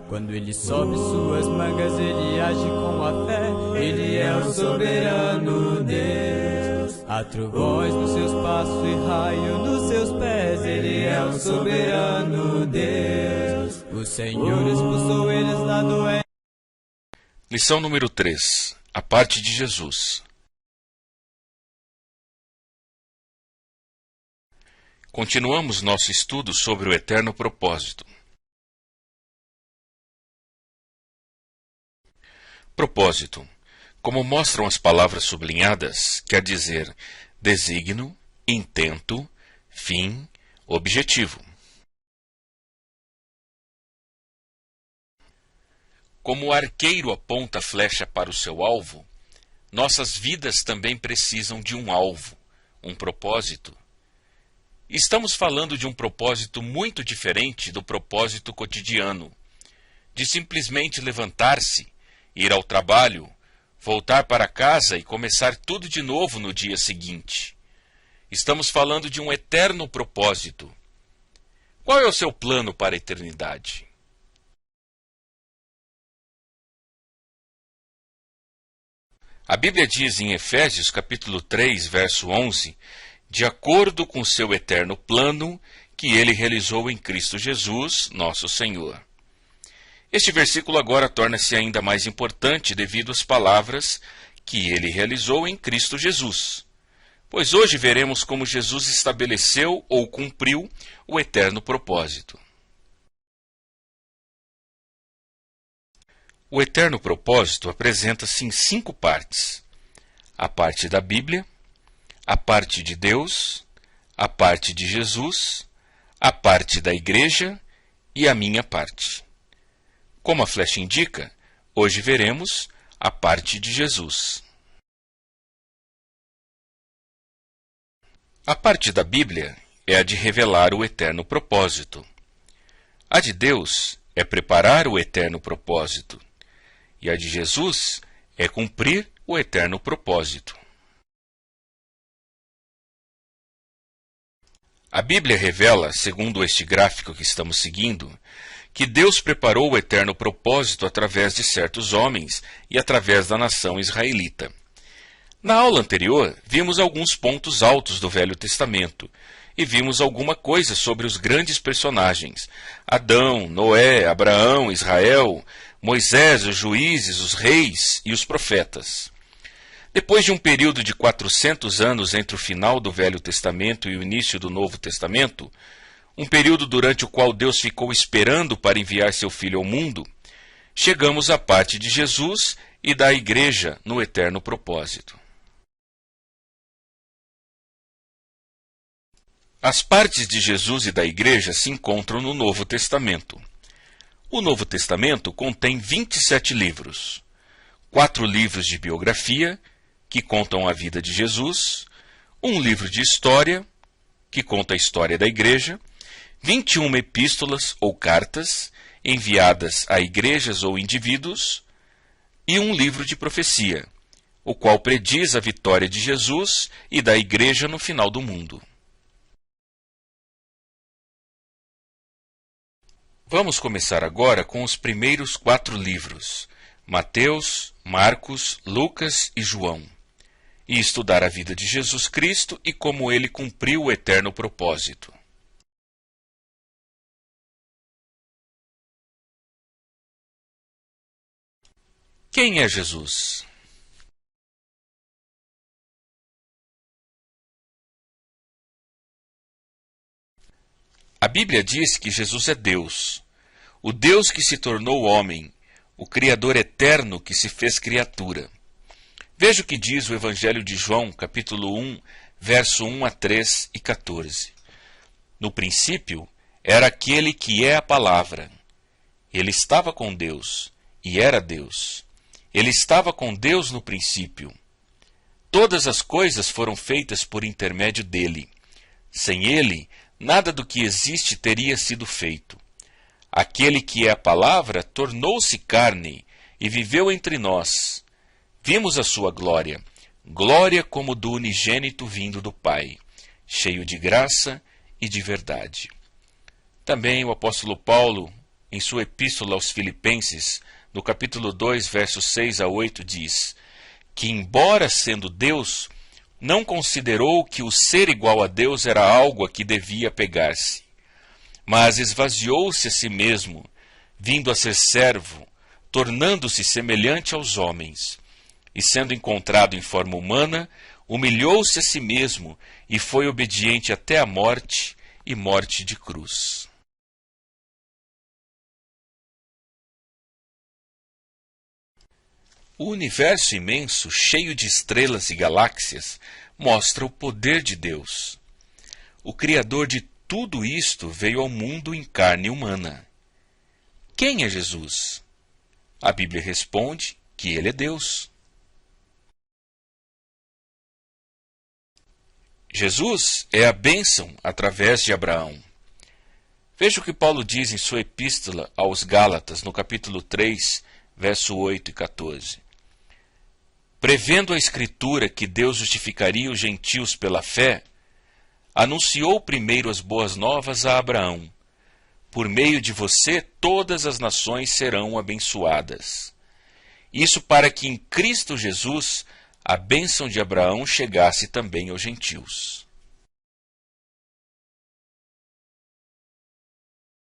Quando ele sobe suas mangas, ele age com a fé. Ele é o soberano Deus. Há trovões nos seus passos e raio nos seus pés. Ele é o soberano Deus. O Senhor expulsou eles lá do... Lição número 3. A parte de Jesus. Continuamos nosso estudo sobre o eterno propósito. Propósito, como mostram as palavras sublinhadas, quer dizer desígnio, intento, fim, objetivo. Como o arqueiro aponta a flecha para o seu alvo, nossas vidas também precisam de um alvo, um propósito. Estamos falando de um propósito muito diferente do propósito cotidiano, de simplesmente levantar-se, ir ao trabalho, voltar para casa e começar tudo de novo no dia seguinte. Estamos falando de um eterno propósito. Qual é o seu plano para a eternidade? A Bíblia diz em Efésios capítulo 3, verso 11, de acordo com seu eterno plano que ele realizou em Cristo Jesus, nosso Senhor. Este versículo agora torna-se ainda mais importante devido às palavras que ele realizou em Cristo Jesus. Pois hoje veremos como Jesus estabeleceu ou cumpriu o eterno propósito. O eterno propósito apresenta-se em 5 partes: a parte da Bíblia, a parte de Deus, a parte de Jesus, a parte da Igreja e a minha parte. Como a flecha indica, hoje veremos a parte de Jesus. A parte da Bíblia é a de revelar o eterno propósito. A de Deus é preparar o eterno propósito. E a de Jesus é cumprir o eterno propósito. A Bíblia revela, segundo este gráfico que estamos seguindo, que Deus preparou o eterno propósito através de certos homens e através da nação israelita. Na aula anterior, vimos alguns pontos altos do Velho Testamento e vimos alguma coisa sobre os grandes personagens: Adão, Noé, Abraão, Israel, Moisés, os juízes, os reis e os profetas. Depois de um período de 400 anos entre o final do Velho Testamento e o início do Novo Testamento, um período durante o qual Deus ficou esperando para enviar seu Filho ao mundo, chegamos à parte de Jesus e da Igreja no eterno propósito. As partes de Jesus e da Igreja se encontram no Novo Testamento. O Novo Testamento contém 27 livros, 4 livros de biografia, que contam a vida de Jesus, um livro de história, que conta a história da Igreja, 21 epístolas ou cartas, enviadas a igrejas ou indivíduos, e um livro de profecia, o qual prediz a vitória de Jesus e da Igreja no final do mundo. Vamos começar agora com os primeiros 4 livros, Mateus, Marcos, Lucas e João, e estudar a vida de Jesus Cristo e como ele cumpriu o eterno propósito. Quem é Jesus? A Bíblia diz que Jesus é Deus, o Deus que se tornou homem, o Criador eterno que se fez criatura. Veja o que diz o Evangelho de João, capítulo 1, verso 1 a 3 e 14. No princípio era aquele que é a palavra. Ele estava com Deus, e era Deus. Ele estava com Deus no princípio. Todas as coisas foram feitas por intermédio dele. Sem ele, nada do que existe teria sido feito. Aquele que é a palavra tornou-se carne e viveu entre nós. Vimos a sua glória, glória como do unigênito vindo do Pai, cheio de graça e de verdade. Também o apóstolo Paulo, em sua epístola aos Filipenses, no capítulo 2, versos 6 a 8, diz que, embora sendo Deus, não considerou que o ser igual a Deus era algo a que devia pegar-se, mas esvaziou-se a si mesmo, vindo a ser servo, tornando-se semelhante aos homens, e sendo encontrado em forma humana, humilhou-se a si mesmo e foi obediente até a morte e morte de cruz. O universo imenso, cheio de estrelas e galáxias, mostra o poder de Deus. O Criador de tudo isto veio ao mundo em carne humana. Quem é Jesus? A Bíblia responde que ele é Deus. Jesus é a bênção através de Abraão. Veja o que Paulo diz em sua epístola aos Gálatas, no capítulo 3, verso 8 e 14. Prevendo a Escritura que Deus justificaria os gentios pela fé, anunciou primeiro as boas novas a Abraão. Por meio de você todas as nações serão abençoadas. Isso para que em Cristo Jesus a bênção de Abraão chegasse também aos gentios.